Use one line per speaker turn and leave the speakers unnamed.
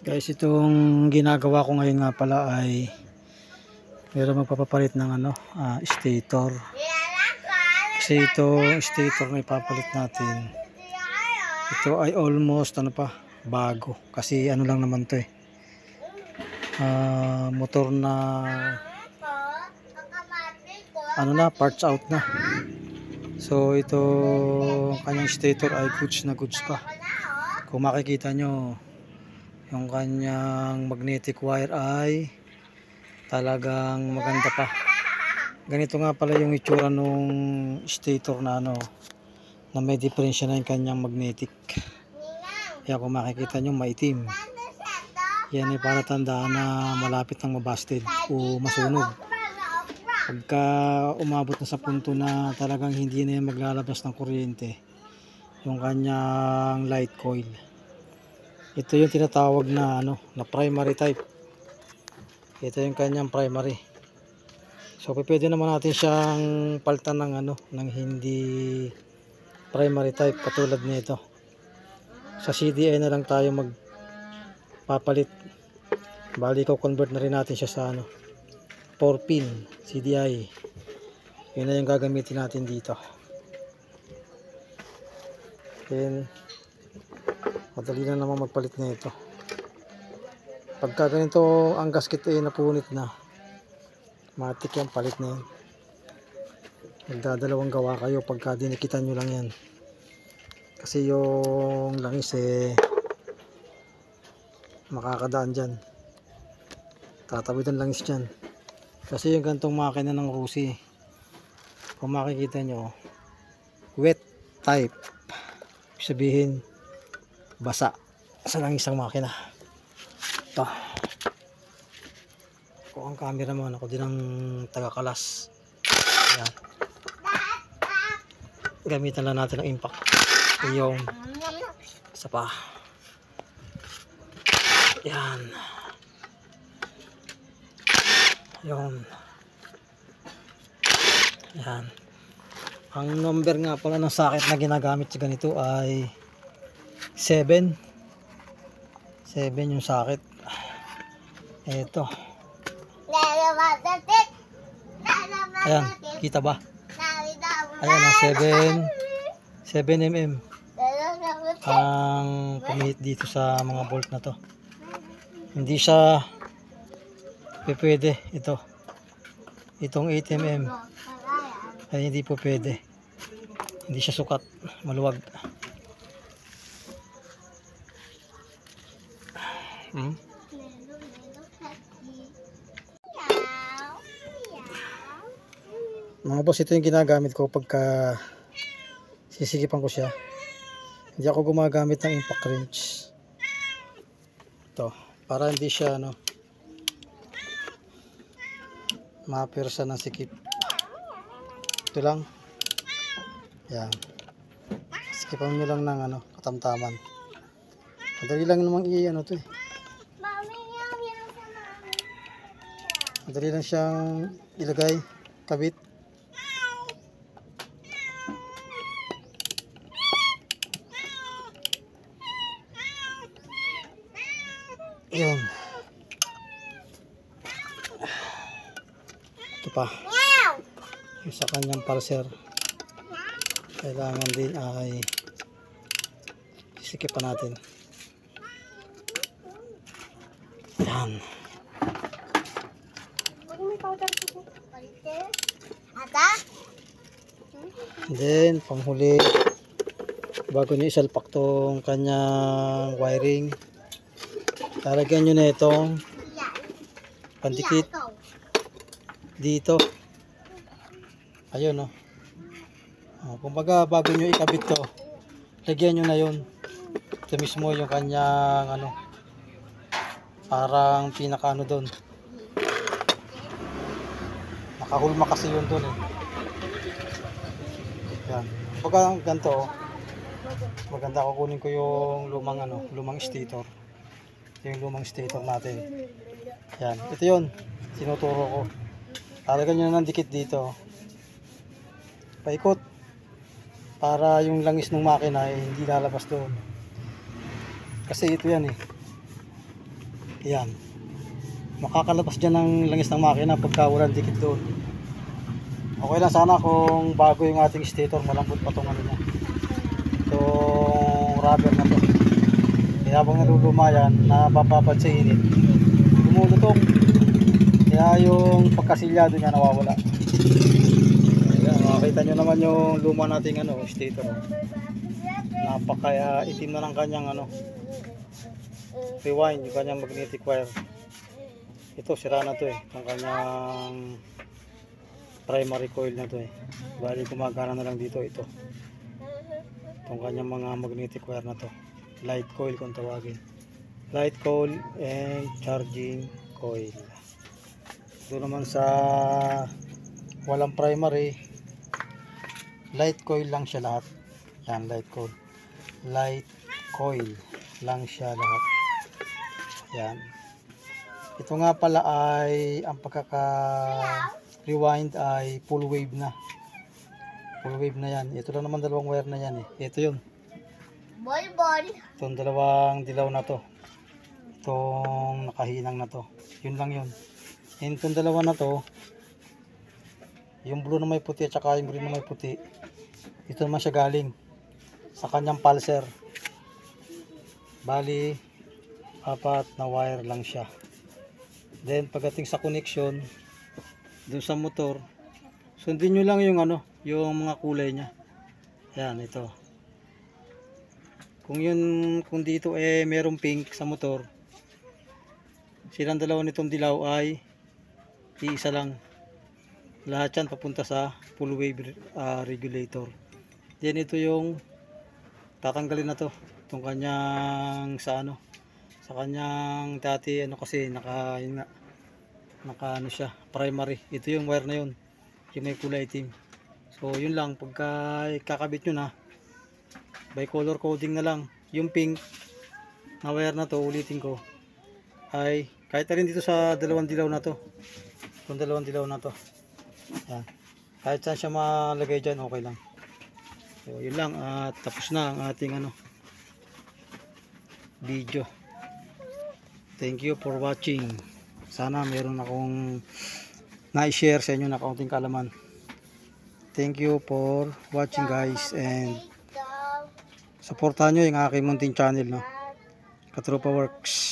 Guys, itong ginagawa ko ngayon nga pala ay meron magpapapalit ng stator. Kasi ito stator na ipapalit natin. Ito ay almost bago. Kasi lang naman to motor na parts out na. So ito kanyang stator ay goods pa. Kung makikita nyo, yung kanyang magnetic wire ay talagang maganda pa. Ganito nga pala yung itsura nung stator na na may diferensya na yung kanyang magnetic. Kaya kung makikita nyo maitim, yan ay para tandaan na malapit nang mabasted o masunog. Pagka umabot na sa punto na talagang hindi na yan maglalabas ng kuryente, yung kanyang light coil, ito yung tinatawag na na primary type. Ito yung kanyang primary. So pwede naman natin siyang palitan ng hindi primary type katulad nito. Sa CDI na lang tayo magpapalit. Bali ko convert na rin natin siya sa 4 pin CDI. Yun na yung gagamitin natin dito. Then madali na naman magpalit na ito. Pagka ganito ang gasket ay napunit na, matik yan, palit na yan. Magdadalawang gawa kayo pagka dinikitan nyo lang yan. Kasi yung langis makakadaan dyan. Tatawid ang langis dyan. Kasi yung gantong makina ng Rusi, kung makikita nyo, wet type. Sabihin basa sa langis ng makina. Ito. Ako ang camera mo, ako din ang taga-kalas. Ayan. Gamitan lang natin ang impact. Yung isa pa. Yan. Yung. Yan. Ang number nga pala ng socket na ginagamit sa ganito ay 7 yung socket. Ito. Ayan, kita ba? Ayan ang 7 mm ang pumihit dito sa mga bolt na to. Hindi siya pwede itong 8 mm ay hindi po pwede. Hindi siya sukat, maluwag. Mga boss, ito yung ginagamit ko pagka sisigipan ko siya. Hindi ako gumagamit ng impact wrench. Ito, para hindi siya mapirsa ng sikip. Ito lang. Yan. Sikipan nyo lang ng katamtaman. Madali lang namang to Madali lang siyang ilagay, kabit. Yun. Ito pa. Yung sa kanyang pulser, kailangan din ay sisikipan natin. Yan. And then panghuli, bago nyo isalpak tong kanyang wiring, lalagyan nyo na itong pandikit dito. Ayun kumbaga bago nyo ikabit to, lagyan nyo na yun. Ito mismo yung kanyang parang pinaka doon. Nakahulma kasi yun doon Yan. Kumbaga ganito maganda, kukunin ko yung lumang stator. Ito yung lumang stator natin. Yan. Ito yun. Tinuturo ko. Talaga nyo ng dikit dito. Paikot. Para yung langis ng makina hindi lalabas doon. Kasi ito yan Yan. Makakalabas dyan ng langis ng makina pagka walang dikit doon. Okay lang sana kung bago yung ating stator, malambot pa itong ano niya, itong rubber na to. Kaya habang naluluma yan, napapapad sa init, lumulutong. Kaya yung pagkasilyado niya nawawala. Ayan, makikita nyo naman yung luma nating ano, stator. Napaka itim na ng kanyang ano, rewind, yung kanyang magnetic wire. Ito sira na to eh, ang kanyang primary coil na to eh. Bali gumagana na lang dito ito. Itong kanyang mga magnetic wire na to. Light coil kung tawagin. Light coil and charging coil. Doon naman sa walang primary, light coil lang siya lahat. Yan, light coil. Light coil lang siya lahat. Yan. Ito nga pala ay ang pagkaka-rewind ay full wave na. Full wave na yan. Ito lang naman dalawang wire na yan eh. Ito yun. Itong dalawang dilaw na to. Itong nakahinang na to. Yun lang yun. And itong dalawa na to, yung blue na may puti at saka yung green na may puti, ito naman siya galing sa kanyang pulser. Bali, 4 na wire lang siya. Then pagdating sa connection dun sa motor, sundin nyo lang yung ano, yung mga kulay nya. Yan, ito. Kung dito eh merong pink sa motor, silang dalawa nitong dilaw ay iisa lang. Lahat yan papunta sa full wave regulator. Then ito yung tatanggalin na to, itong kanyang sa ano, sa kanyang dati ano kasi yun nga, naka ano siya, primary. Ito yung wire na yun, yung may kulay itim. So yun lang, pagka kakabit nyo na, by color coding na lang. Yung pink na wire na to, ulitin ko, ay kahit na rin dito sa dalawang dilaw na to, itong dalawang dilaw na to, yan, kahit saan siya malagay dyan, okay lang. So yun lang, at tapos na ang ating ano, video. Thank you for watching. Sana meron akong na-share sa inyo na kaunting kaalaman. Thank you for watching guys, and supportahan nyo yung aking munting channel, no? Katropa Works.